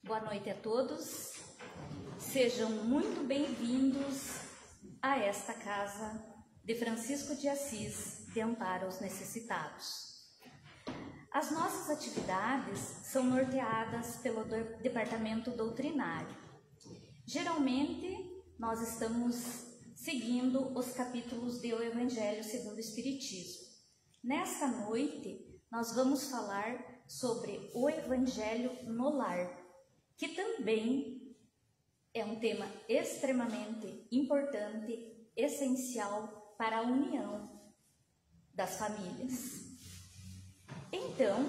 Boa noite a todos, sejam muito bem-vindos a esta Casa de Francisco de Assis de Amparo aos Necessitados. As nossas atividades são norteadas pelo Departamento Doutrinário. Geralmente, nós estamos seguindo os capítulos do Evangelho segundo o Espiritismo. Nesta noite, nós vamos falar sobre o Evangelho no lar, que também é um tema extremamente importante, essencial para a união das famílias. Então,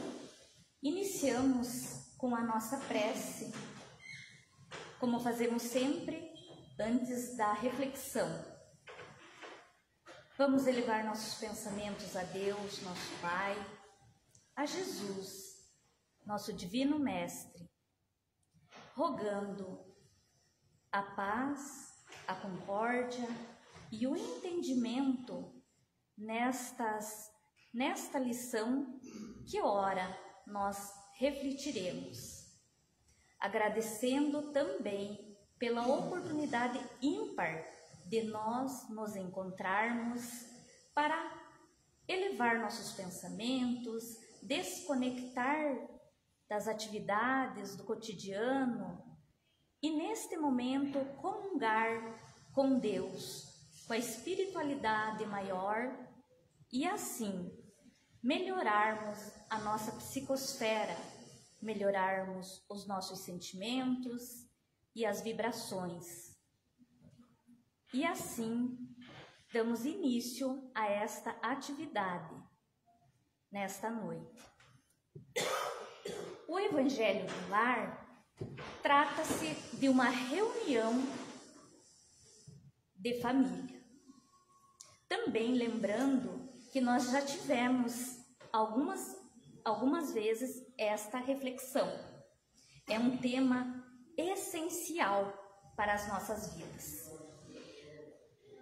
iniciamos com a nossa prece, como fazemos sempre antes da reflexão. Vamos elevar nossos pensamentos a Deus, nosso Pai, a Jesus, nosso Divino Mestre, rogando a paz, a concórdia e o entendimento nesta lição que ora nós refletiremos, agradecendo também pela oportunidade ímpar de nós nos encontrarmos para elevar nossos pensamentos, desconectar das atividades do cotidiano e neste momento comungar com Deus, com a espiritualidade maior e assim melhorarmos a nossa psicosfera, melhorarmos os nossos sentimentos e as vibrações. E assim damos início a esta atividade nesta noite. O Evangelho do Lar trata-se de uma reunião de família. Também lembrando que nós já tivemos algumas vezes esta reflexão. É um tema essencial para as nossas vidas.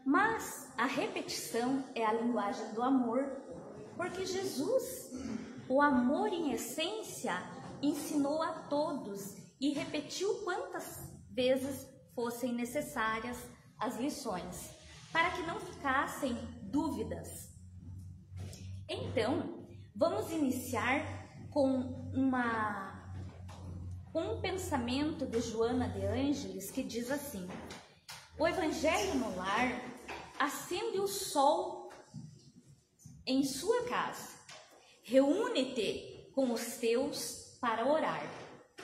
Mas a repetição é a linguagem do amor, porque Jesus, o amor em essência, ensinou a todos e repetiu quantas vezes fossem necessárias as lições, para que não ficassem dúvidas. Então, vamos iniciar com um pensamento de Joana de Ângeles que diz assim: o Evangelho no lar acende o sol em sua casa, reúne-te com os teus para orar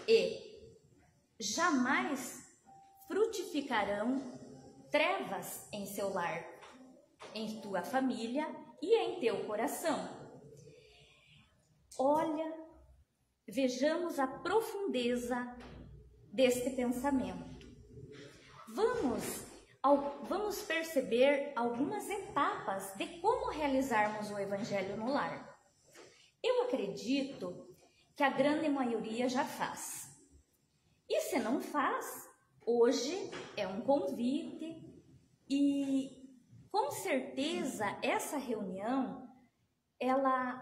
e jamais frutificarão trevas em seu lar, em tua família e em teu coração. Olha, vejamos a profundeza deste pensamento. Vamos perceber algumas etapas de como realizarmos o Evangelho no lar. Eu acredito que a grande maioria já faz. E se não faz, hoje é um convite e com certeza essa reunião ela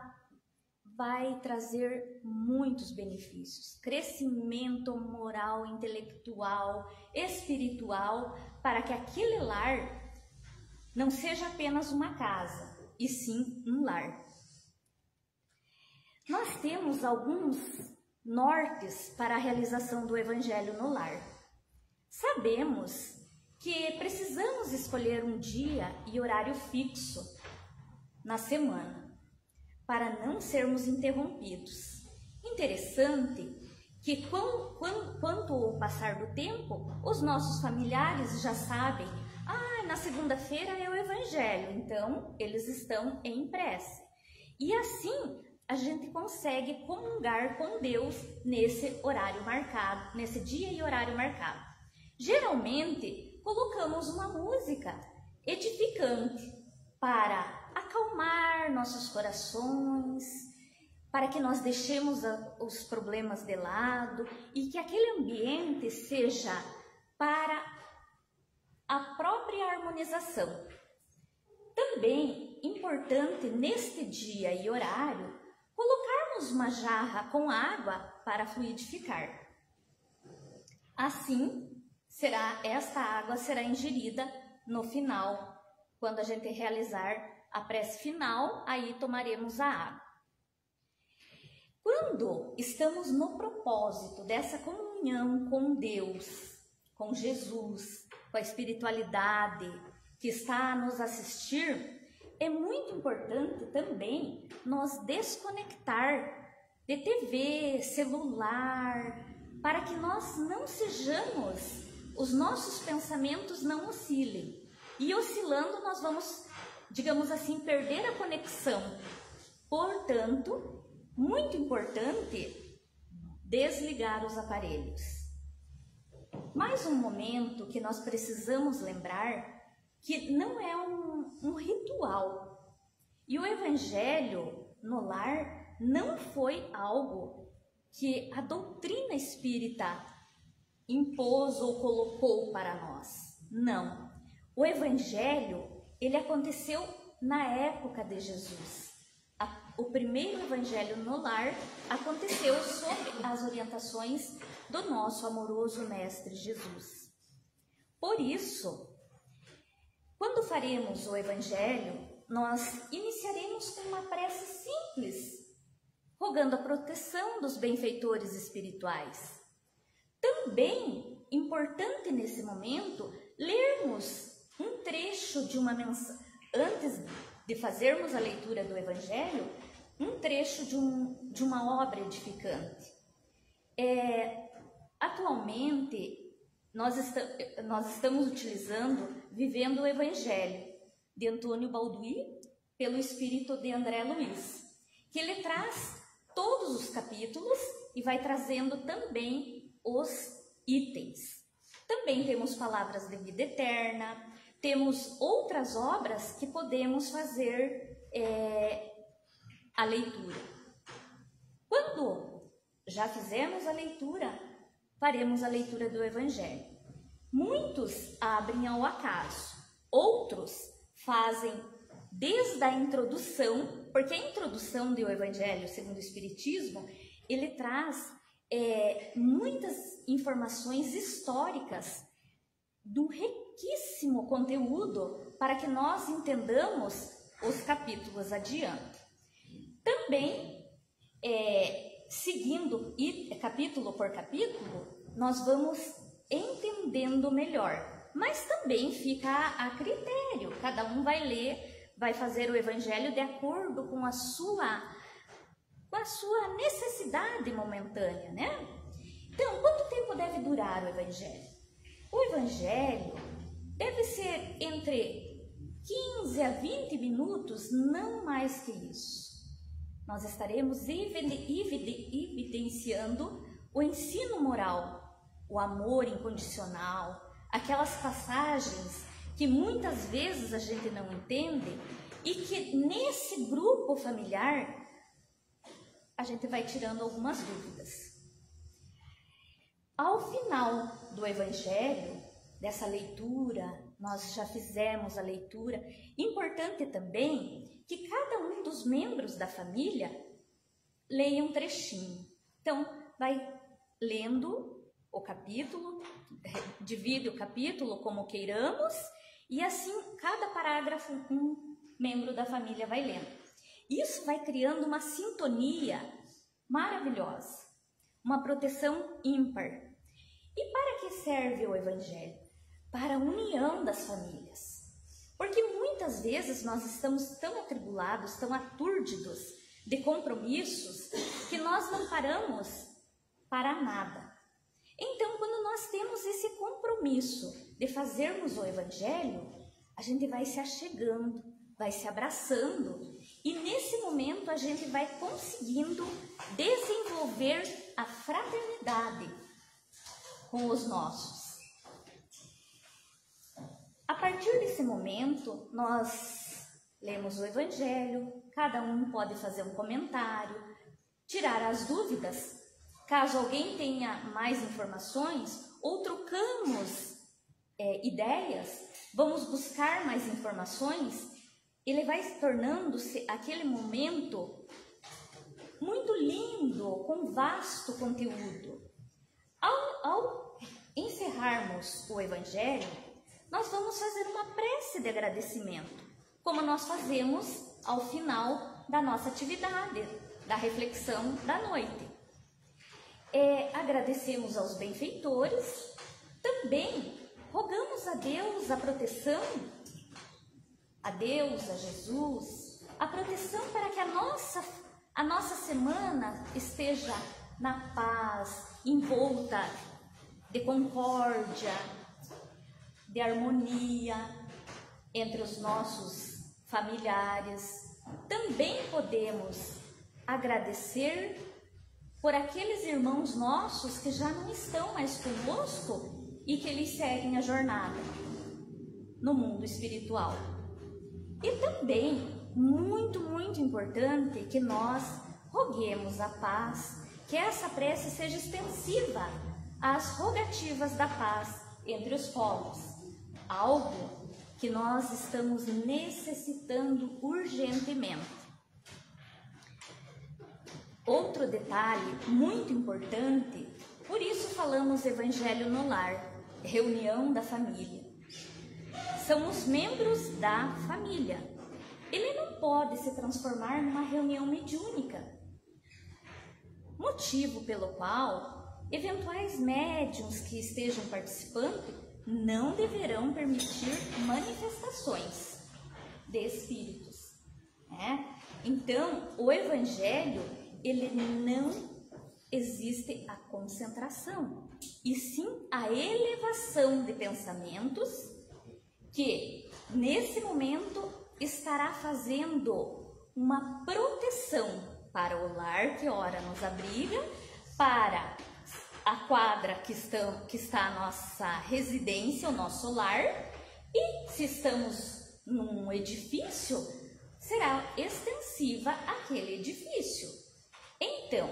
vai trazer muitos benefícios, crescimento moral, intelectual, espiritual, para que aquele lar não seja apenas uma casa, e sim um lar. Nós temos alguns nortes para a realização do Evangelho no lar. Sabemos que precisamos escolher um dia e horário fixo na semana, para não sermos interrompidos. Interessante que quanto ao passar do tempo, os nossos familiares já sabem, na segunda-feira é o Evangelho, então eles estão em prece. E assim a gente consegue comungar com Deus nesse horário marcado, nesse dia e horário marcado. Geralmente colocamos uma música edificante para acalmar nossos corações, para que nós deixemos os problemas de lado e que aquele ambiente seja para a própria harmonização. Também importante neste dia e horário colocarmos uma jarra com água para fluidificar. Assim, esta água será ingerida no final, quando a gente realizar a prece final, aí tomaremos a água. Quando estamos no propósito dessa comunhão com Deus, com Jesus, com a espiritualidade que está a nos assistir, é muito importante também nós desconectar de TV, celular, para que nós não sejamos, os nossos pensamentos não oscilem. E oscilando nós vamos, digamos assim, perder a conexão. Portanto, muito importante desligar os aparelhos. Mais um momento que nós precisamos lembrar que não é um ritual. E o Evangelho no lar não foi algo que a doutrina espírita impôs ou colocou para nós. Não. O Evangelho, ele aconteceu na época de Jesus. O primeiro Evangelho no lar aconteceu sob as orientações do nosso amoroso Mestre Jesus. Por isso, quando faremos o Evangelho, nós iniciaremos com uma prece simples, rogando a proteção dos benfeitores espirituais. Também, importante nesse momento, lermos um trecho de uma mensagem, antes de fazermos a leitura do Evangelho, um trecho de uma obra edificante. Atualmente, nós estamos utilizando Vivendo o Evangelho, de Antônio Balduí, pelo espírito de André Luiz, que ele traz todos os capítulos e vai trazendo também os itens. Também temos Palavras de Vida Eterna, temos outras obras que podemos fazer a leitura. Quando já fizemos a leitura, faremos a leitura do Evangelho. Muitos abrem ao acaso, outros fazem desde a introdução, porque a introdução do Evangelho segundo o Espiritismo, ele traz muitas informações históricas do riquíssimo conteúdo para que nós entendamos os capítulos adiante. Também, seguindo capítulo por capítulo, nós vamos entendendo melhor, mas também fica a critério, cada um vai ler, vai fazer o Evangelho de acordo com a sua necessidade momentânea, né? Então, quanto tempo deve durar o Evangelho? O Evangelho deve ser entre 15 a 20 minutos, não mais que isso. Nós estaremos evidenciando o ensino moral, o amor incondicional, aquelas passagens que muitas vezes a gente não entende e que nesse grupo familiar a gente vai tirando algumas dúvidas. Ao final do Evangelho, dessa leitura, nós já fizemos a leitura. Importante também que cada um dos membros da família leia um trechinho. Então, vai lendo o capítulo, divide o capítulo como queiramos, e assim cada parágrafo um membro da família vai lendo. Isso vai criando uma sintonia maravilhosa, uma proteção ímpar. E para que serve o Evangelho? Para a união das famílias. Porque muitas vezes nós estamos tão atribulados, tão atúrdidos de compromissos, que nós não paramos para nada. Então, quando nós temos esse compromisso de fazermos o Evangelho, a gente vai se achegando, vai se abraçando, e nesse momento a gente vai conseguindo desenvolver a fraternidade com os nossos. A partir desse momento, nós lemos o Evangelho, cada um pode fazer um comentário, tirar as dúvidas. Caso alguém tenha mais informações, ou trocamos ideias, vamos buscar mais informações, ele vai se tornando-se aquele momento muito lindo, com vasto conteúdo. Ao encerrarmos o Evangelho, nós vamos fazer uma prece de agradecimento, como nós fazemos ao final da nossa atividade, da reflexão da noite. Agradecemos aos benfeitores, também rogamos a Deus a proteção, a Deus, a Jesus, a proteção para que a nossa semana esteja na paz, envolta de concórdia, de harmonia entre os nossos familiares. Também podemos agradecer por aqueles irmãos nossos que já não estão mais conosco e que eles seguem a jornada no mundo espiritual. E também, muito importante, que nós roguemos a paz, que essa prece seja extensiva às rogativas da paz entre os povos, algo que nós estamos necessitando urgentemente. Outro detalhe muito importante, por isso falamos Evangelho no Lar, reunião da família. São os membros da família. Ele não pode se transformar numa reunião mediúnica, motivo pelo qual eventuais médiuns que estejam participando não deverão permitir manifestações de espíritos, né? Então, o Evangelho, ele não existe a concentração, e sim a elevação de pensamentos que, nesse momento, estará fazendo uma proteção para o lar que ora nos abriga, para a quadra que está a nossa residência, o nosso lar, e se estamos num edifício, será extensiva àquele edifício. Então,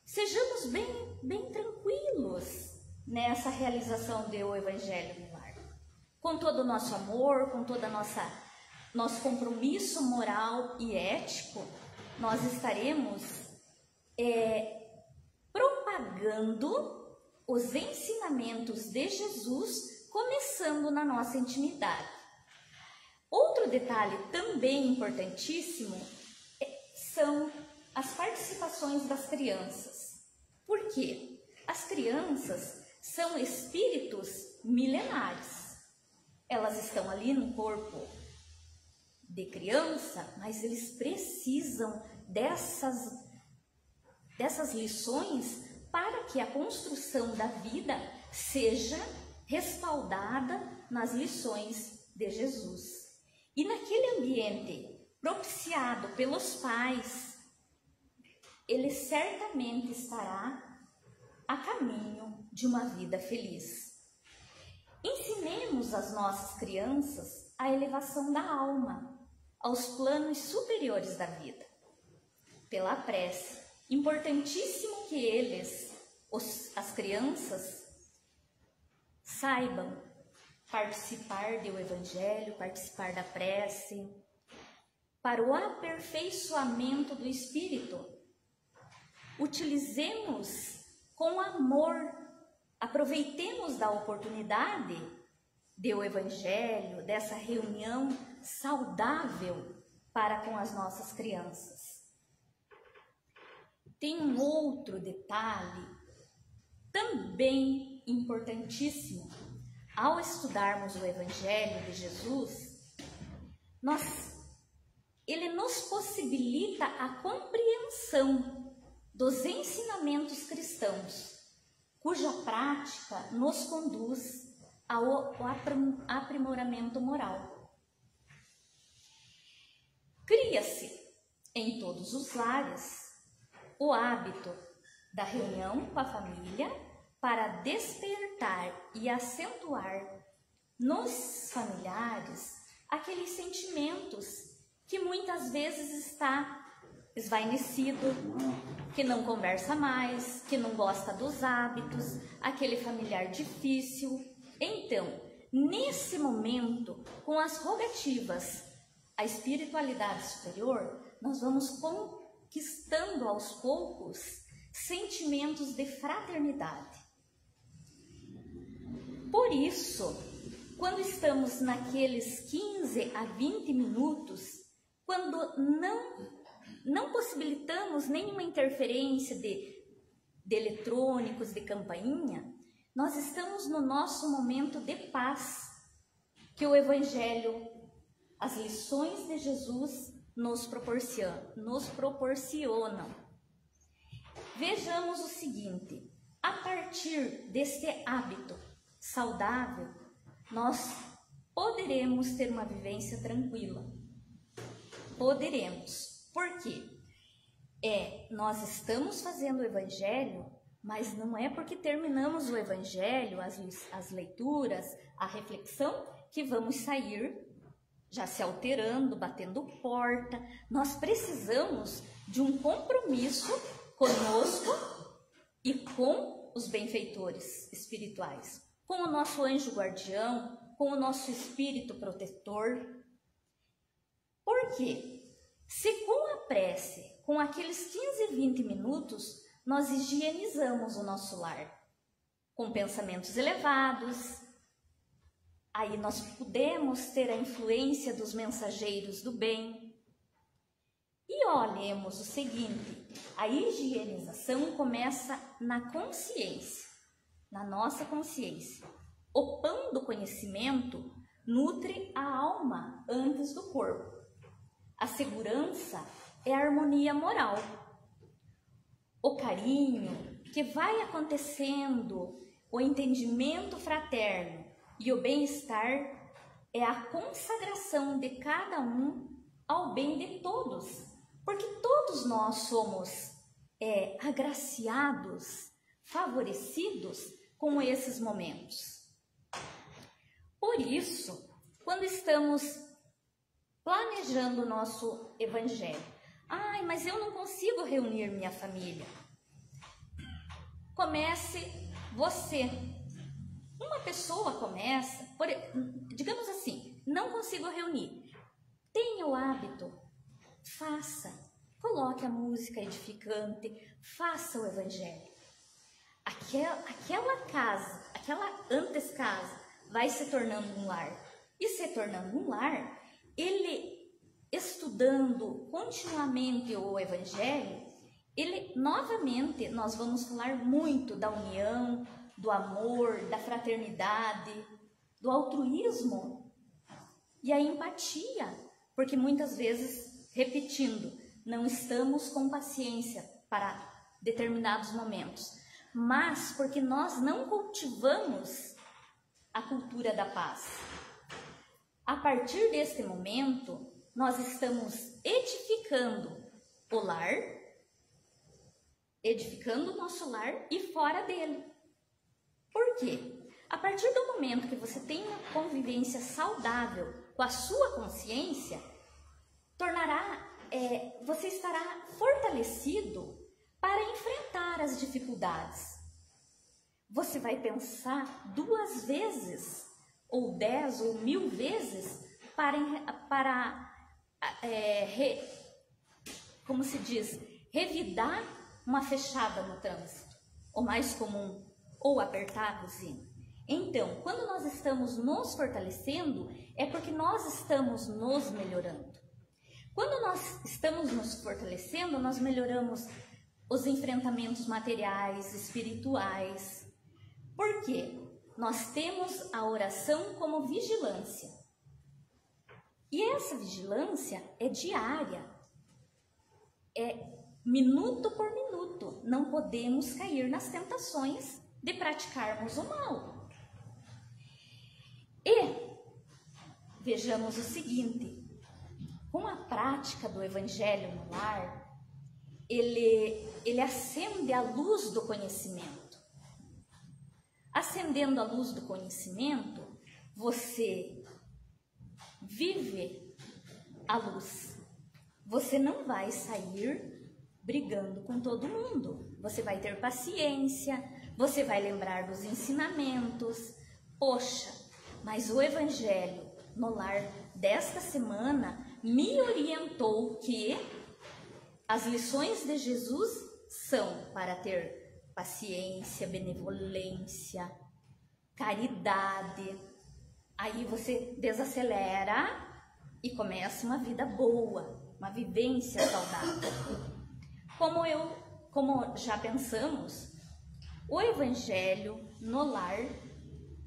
sejamos bem tranquilos nessa realização do Evangelho no Lar. Com todo o nosso amor, com todo nosso compromisso moral e ético, nós estaremos propagando os ensinamentos de Jesus, começando na nossa intimidade. Outro detalhe também importantíssimo são as participações das crianças. Por quê? As crianças são espíritos milenares. Elas estão ali no corpo de criança, mas eles precisam dessas lições para que a construção da vida seja respaldada nas lições de Jesus. E naquele ambiente propiciado pelos pais, ele certamente estará a caminho de uma vida feliz. Ensinemos às nossas crianças a elevação da alma aos planos superiores da vida, pela prece. Importantíssimo que as crianças, saibam participar do Evangelho, participar da prece, para o aperfeiçoamento do espírito. Utilizemos com amor, aproveitemos da oportunidade do Evangelho, dessa reunião saudável para com as nossas crianças. Tem um outro detalhe também importantíssimo. Ao estudarmos o Evangelho de Jesus, ele nos possibilita a compreensão dos ensinamentos cristãos, cuja prática nos conduz ao aprimoramento moral. Cria-se em todos os lares o hábito da reunião com a família para despertar e acentuar nos familiares aqueles sentimentos que muitas vezes está esvainecido, que não conversa mais, que não gosta dos hábitos, aquele familiar difícil. Então, nesse momento, com as rogativas à espiritualidade superior, nós vamos conquistando aos poucos sentimentos de fraternidade. Por isso, quando estamos naqueles 15 a 20 minutos, quando não possibilitamos nenhuma interferência de eletrônicos, de campainha, nós estamos no nosso momento de paz, que o Evangelho, as lições de Jesus nos proporcionam. Vejamos o seguinte: a partir deste hábito saudável, nós poderemos ter uma vivência tranquila. Poderemos. Por quê? Nós estamos fazendo o Evangelho, mas não é porque terminamos o Evangelho, as leituras, a reflexão, que vamos sair já se alterando, batendo porta. Nós precisamos de um compromisso conosco e com os benfeitores espirituais, com o nosso anjo guardião, com o nosso espírito protetor. Por quê? Se com a prece, com aqueles 15, 20 minutos, nós higienizamos o nosso lar com pensamentos elevados, aí nós podemos ter a influência dos mensageiros do bem. E olhemos o seguinte: a higienização começa na consciência, na nossa consciência. O pão do conhecimento nutre a alma antes do corpo. A segurança é a harmonia moral. O carinho que vai acontecendo, o entendimento fraterno e o bem-estar é a consagração de cada um ao bem de todos, porque todos nós somos agraciados, favorecidos com esses momentos. Por isso, quando estamos planejando o nosso Evangelho, mas eu não consigo reunir minha família. Comece você. Uma pessoa começa, digamos assim, não consigo reunir. Tenha o hábito, faça, coloque a música edificante, faça o Evangelho. Aquela casa, aquela antes casa, vai se tornando um lar. E se tornando um lar, ele estudando continuamente o Evangelho, novamente nós vamos falar muito da união, do amor, da fraternidade, do altruísmo e a empatia, porque muitas vezes, repetindo, não estamos com paciência para determinados momentos, mas porque nós não cultivamos a cultura da paz. A partir deste momento, nós estamos edificando o lar, edificando o nosso lar e fora dele. Por quê? A partir do momento que você tem uma convivência saudável com a sua consciência, você estará fortalecido para enfrentar as dificuldades. Você vai pensar 2 vezes, ou 10 ou 1000 vezes, como se diz, revidar uma fechada no trânsito, o mais comum, ou apertar a buzina. Então, quando nós estamos nos fortalecendo, é porque nós estamos nos melhorando. Quando nós estamos nos fortalecendo, nós melhoramos os enfrentamentos materiais, espirituais. Por quê? Nós temos a oração como vigilância. E essa vigilância é diária, é minuto por minuto. Não podemos cair nas tentações de praticarmos o mal. E vejamos o seguinte: com a prática do Evangelho no lar, ele acende a luz do conhecimento. Acendendo a luz do conhecimento, você vive a luz. Você não vai sair brigando com todo mundo. Você vai ter paciência, você vai lembrar dos ensinamentos. Poxa, mas o Evangelho no lar desta semana me orientou que as lições de Jesus são para ter paciência, benevolência, caridade. Aí você desacelera e começa uma vida boa, uma vivência saudável. Como já pensamos, o Evangelho no lar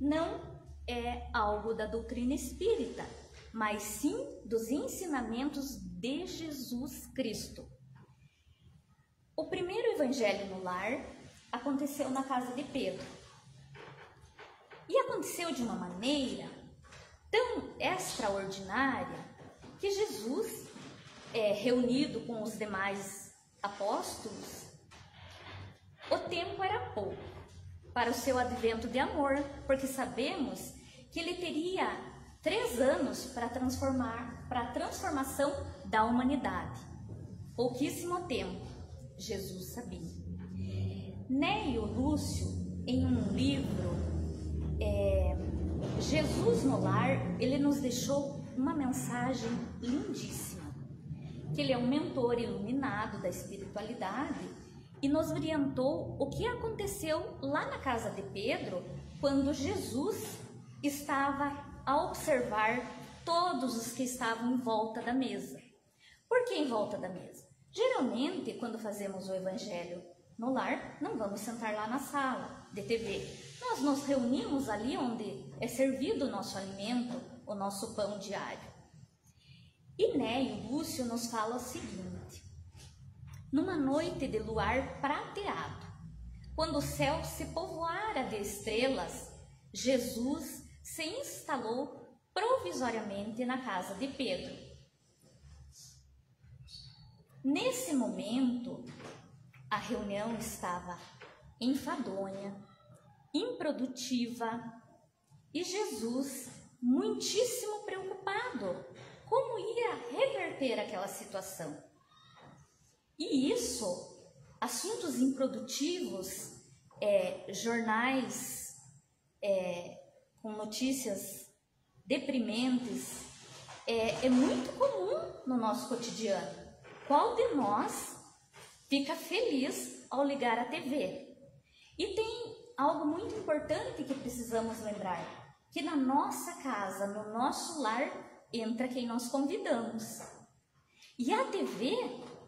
não é algo da doutrina espírita, mas sim dos ensinamentos de Jesus Cristo. O primeiro Evangelho no lar aconteceu na casa de Pedro. E aconteceu de uma maneira tão extraordinária que Jesus, reunido com os demais apóstolos, o tempo era pouco para o seu advento de amor, porque sabemos que ele teria 3 anos para a transformação da humanidade. Pouquíssimo tempo, Jesus sabia. Neio Lúcio, em um livro, Jesus no Lar, ele nos deixou uma mensagem lindíssima, que ele é um mentor iluminado da espiritualidade e nos orientou o que aconteceu lá na casa de Pedro, quando Jesus estava a observar todos os que estavam em volta da mesa. Por que em volta da mesa? Geralmente, quando fazemos o Evangelho no lar, não vamos sentar lá na sala de TV. Nós nos reunimos ali onde é servido o nosso alimento, o nosso pão diário. E Neio Lúcio nos fala o seguinte: numa noite de luar prateado, quando o céu se povoara de estrelas, Jesus se instalou provisoriamente na casa de Pedro. Nesse momento, a reunião estava enfadonha, improdutiva, e Jesus, muitíssimo preocupado, como ia reverter aquela situação. E isso, assuntos improdutivos, jornais com notícias deprimentes, é muito comum no nosso cotidiano. Qual de nós fica feliz ao ligar a TV? E tem algo muito importante que precisamos lembrar, que na nossa casa, no nosso lar, entra quem nós convidamos. E a TV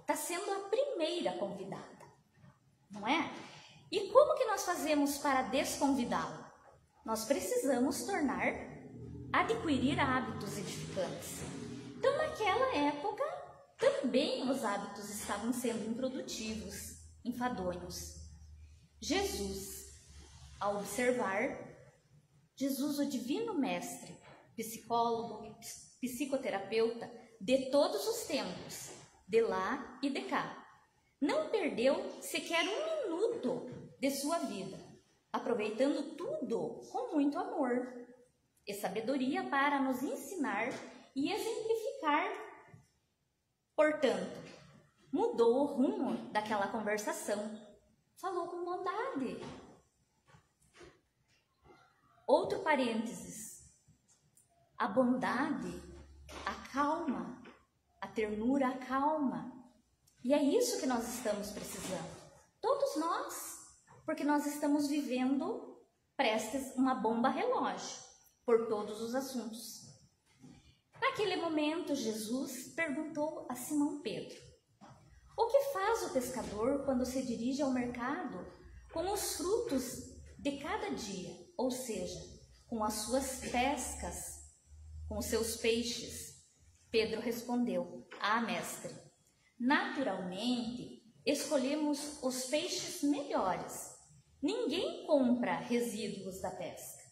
está sendo a primeira convidada, não é? E como que nós fazemos para desconvidá-la? Nós precisamos adquirir hábitos edificantes. Então, naquela época, também os hábitos estavam sendo improdutivos, enfadonhos. Jesus, ao observar, Jesus, o divino mestre, psicólogo, psicoterapeuta de todos os tempos, de lá e de cá, não perdeu sequer 1 minuto de sua vida, aproveitando tudo com muito amor e sabedoria para nos ensinar e exemplificar. Portanto, mudou o rumo daquela conversação, falou com bondade. Outro parênteses: a bondade acalma, a ternura acalma. E é isso que nós estamos precisando, todos nós, porque nós estamos vivendo prestes uma bomba relógio por todos os assuntos. Naquele momento, Jesus perguntou a Simão Pedro: o que faz o pescador quando se dirige ao mercado com os frutos de cada dia, ou seja, com as suas pescas, com os seus peixes? Pedro respondeu: mestre, naturalmente escolhemos os peixes melhores. Ninguém compra resíduos da pesca.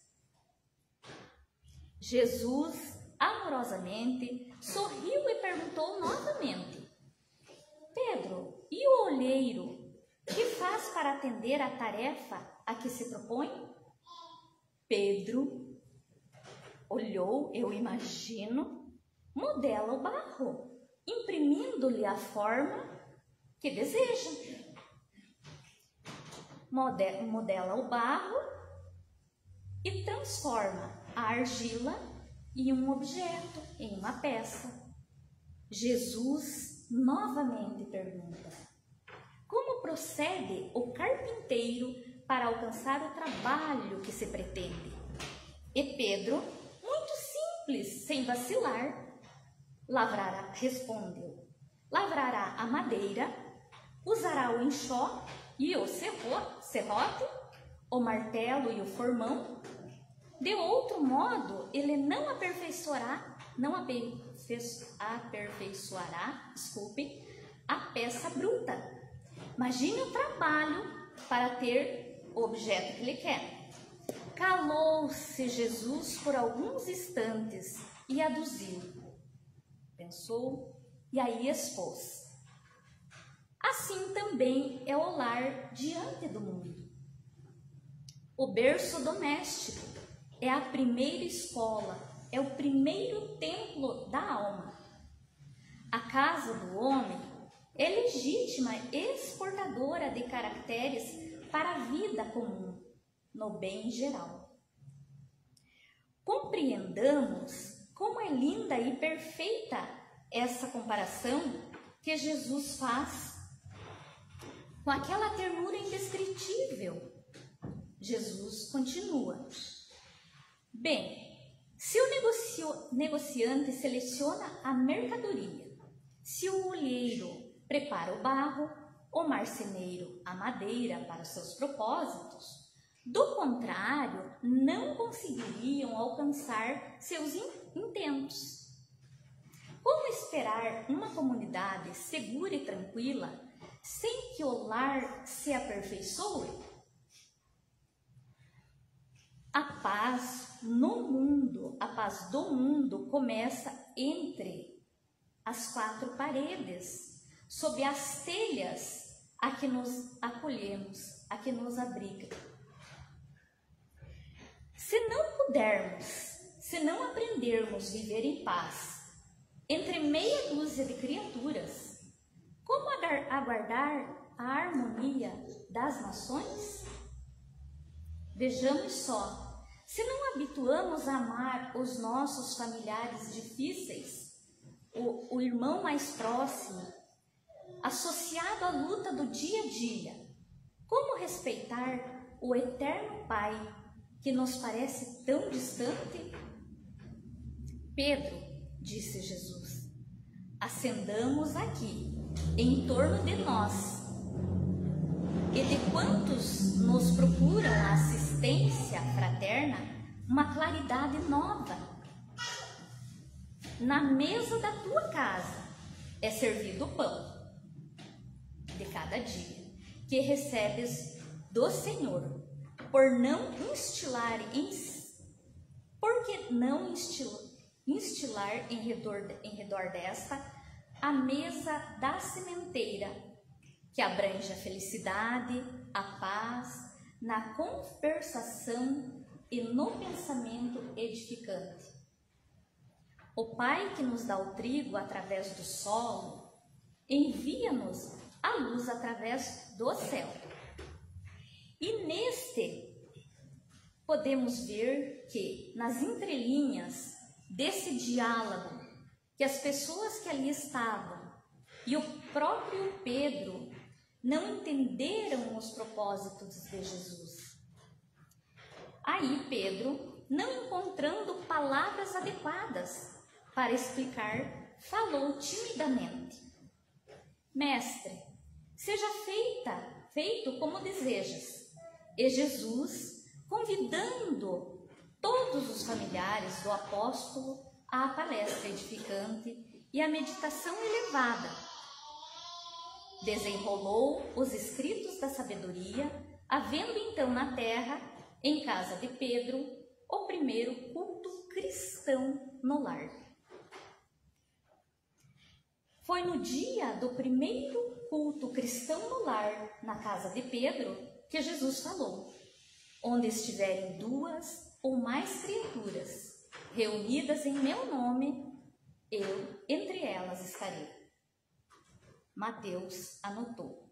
Jesus amorosamente sorriu e perguntou novamente: Pedro, e o olheiro, que faz para atender a tarefa a que se propõe? Pedro olhou, eu imagino, modela o barro, imprimindo-lhe a forma que deseja. Modela o barro e transforma a argila em um objeto, em uma peça. Jesus novamente pergunta: como procede o carpinteiro para alcançar o trabalho que se pretende. E Pedro, muito simples, sem vacilar, respondeu: lavrará a madeira, usará o enxó e o serrote, o martelo e o formão. De outro modo, ele não aperfeiçoará, a peça bruta. Imagine o trabalho para ter o objeto que ele quer. Calou-se Jesus por alguns instantes e aduziu. Pensou e aí expôs. Assim também é o lar diante do mundo. O berço doméstico é a primeira escola, é o primeiro templo da alma. A casa do homem é legítima exportadora de caracteres para a vida comum, no bem geral. Compreendamos como é linda e perfeita essa comparação que Jesus faz com aquela ternura indescritível. Jesus continua. Bem, se o negociante seleciona a mercadoria, se o olheiro prepara o barro, o marceneiro a madeira para os seus propósitos, do contrário, não conseguiriam alcançar seus intentos. Como esperar uma comunidade segura e tranquila sem que o lar se aperfeiçoe? A paz do mundo começa entre as quatro paredes, sob as telhas a que nos acolhemos, a que nos abriga. Se não aprendermos a viver em paz entre meia dúzia de criaturas, como aguardar a harmonia das nações? Vejamos só. Se não habituamos a amar os nossos familiares difíceis, o irmão mais próximo, associado à luta do dia a dia, como respeitar o eterno Pai que nos parece tão distante? Pedro, disse Jesus, acendamos aqui, em torno de nós, e de quantos nos procuram a assistência fraterna, uma claridade nova. Na mesa da tua casa é servido o pão de cada dia, que recebes do Senhor, por que não instilar em redor desta a mesa da sementeira, que abrange a felicidade, a paz, na conversação e no pensamento edificante. O Pai que nos dá o trigo através do solo, envia-nos a luz através do céu. E neste podemos ver que, nas entrelinhas desse diálogo, que as pessoas que ali estavam e o próprio Pedro não entenderam os propósitos de Jesus. Aí Pedro, não encontrando palavras adequadas para explicar, falou timidamente: Mestre, seja feito como desejas. E Jesus, convidando todos os familiares do apóstolo à palestra edificante e à meditação elevada, desenrolou os escritos da sabedoria, havendo então na terra, em casa de Pedro, o primeiro culto cristão no lar. Foi no dia do primeiro culto cristão no lar, na casa de Pedro, que Jesus falou: onde estiverem duas ou mais criaturas reunidas em meu nome, eu entre elas estarei. Mateus anotou.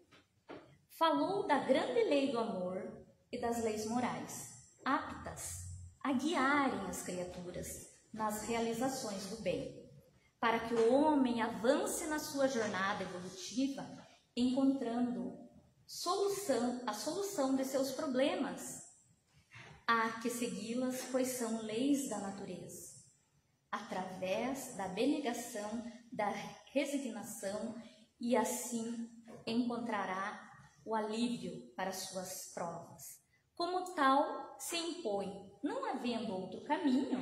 Falou da grande lei do amor e das leis morais, aptas a guiarem as criaturas nas realizações do bem, para que o homem avance na sua jornada evolutiva, encontrando a solução de seus problemas. Há que segui-las, pois são leis da natureza. Através da abnegação, da resignação, e assim encontrará o alívio para suas provas. Como tal, se impõe, não havendo outro caminho,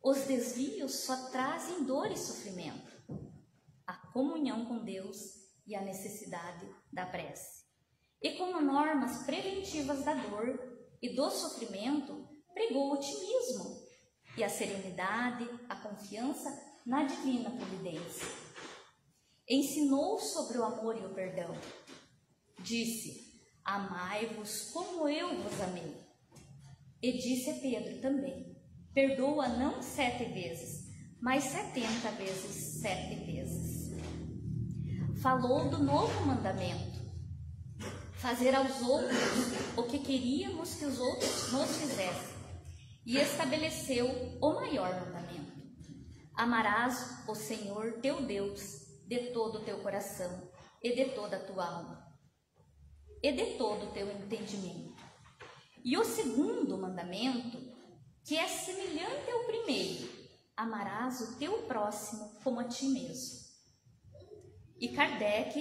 os desvios só trazem dor e sofrimento, a comunhão com Deus e a necessidade da prece. E como normas preventivas da dor e do sofrimento, pregou o otimismo e a serenidade, a confiança na divina providência. Ensinou sobre o amor e o perdão. Disse: amai-vos como eu vos amei. E disse a Pedro também: perdoa não 7 vezes, mas 70 vezes 7 vezes. Falou do novo mandamento: fazer aos outros o que queríamos que os outros nos fizessem. E estabeleceu o maior mandamento: amarás o Senhor teu Deus de todo o teu coração e de toda a tua alma e de todo o teu entendimento. E o segundo mandamento, que é semelhante ao primeiro: amarás o teu próximo como a ti mesmo. E Kardec,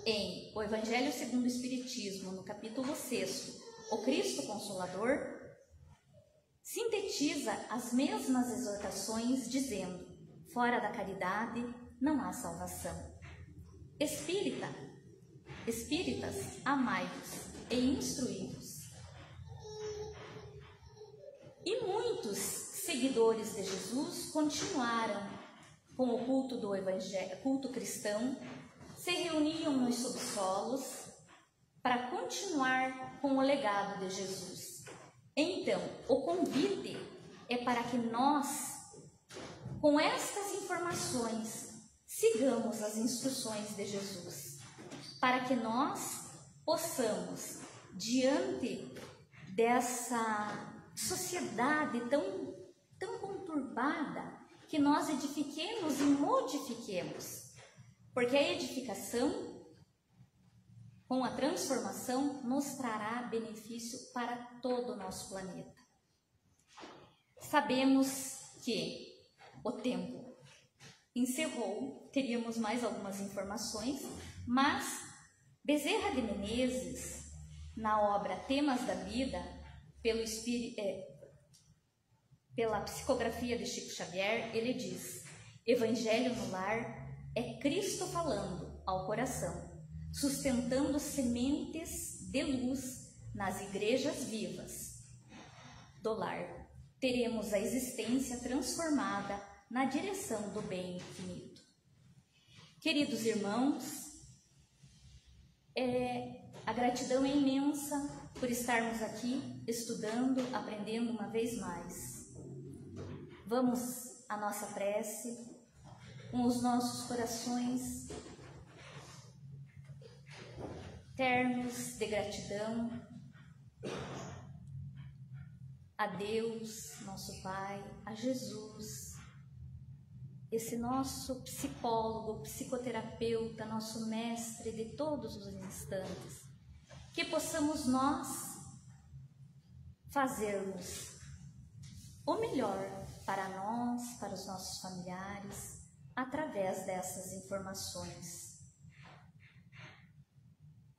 em O Evangelho segundo o Espiritismo, no capítulo 6, O Cristo Consolador, sintetiza as mesmas exortações dizendo: fora da caridade não há salvação. Espíritas, amai-vos e instruí-vos. E muitos seguidores de Jesus continuaram com o culto do evangelho, culto cristão, se reuniam nos subsolos para continuar com o legado de Jesus. Então, o convite é para que nós, com estas informações, sigamos as instruções de Jesus, para que nós possamos, diante dessa sociedade tão conturbada, que nós edifiquemos e modifiquemos, porque a edificação, com a transformação, nos trará benefício para todo o nosso planeta. Sabemos que o tempo encerrou, teríamos mais algumas informações, mas Bezerra de Menezes, na obra Temas da Vida, pela psicografia de Chico Xavier, ele diz: Evangelho no lar é Cristo falando ao coração, sustentando sementes de luz nas igrejas vivas do lar. Teremos a existência transformada na direção do bem infinito. Queridos irmãos, a gratidão é imensa por estarmos aqui estudando, aprendendo uma vez mais. Vamos à nossa prece, com os nossos corações ternos de gratidão a Deus, nosso Pai, a Jesus, esse nosso psicólogo, psicoterapeuta, nosso mestre de todos os instantes, que possamos nós fazermos o melhor para nós, para os nossos familiares, através dessas informações.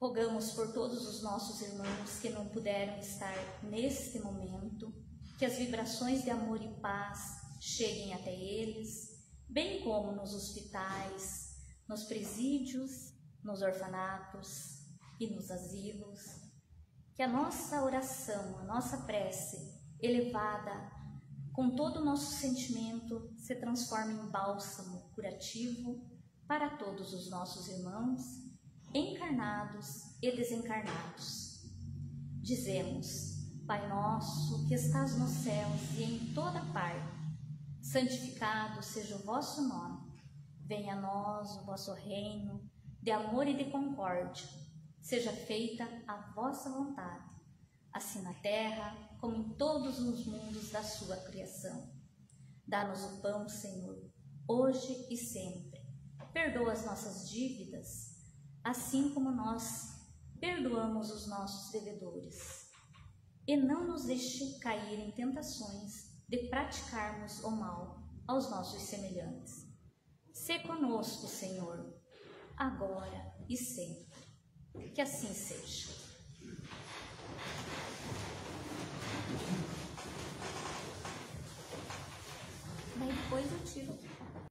Rogamos por todos os nossos irmãos que não puderam estar neste momento, que as vibrações de amor e paz cheguem até eles, bem como nos hospitais, nos presídios, nos orfanatos e nos asilos. Que a nossa oração, a nossa prece, elevada com todo o nosso sentimento, se transforme em bálsamo curativo para todos os nossos irmãos, encarnados e desencarnados. Dizemos: Pai nosso que estás nos céus e em toda parte, santificado seja o vosso nome. Venha a nós o vosso reino de amor e de concórdia. Seja feita a vossa vontade, assim na terra como em todos os mundos da sua criação. Dá-nos o pão, Senhor, hoje e sempre. Perdoa as nossas dívidas, assim como nós perdoamos os nossos devedores. E não nos deixe cair em tentações de praticarmos o mal aos nossos semelhantes. Sê conosco, Senhor, agora e sempre. Que assim seja. Daí depois eu tiro.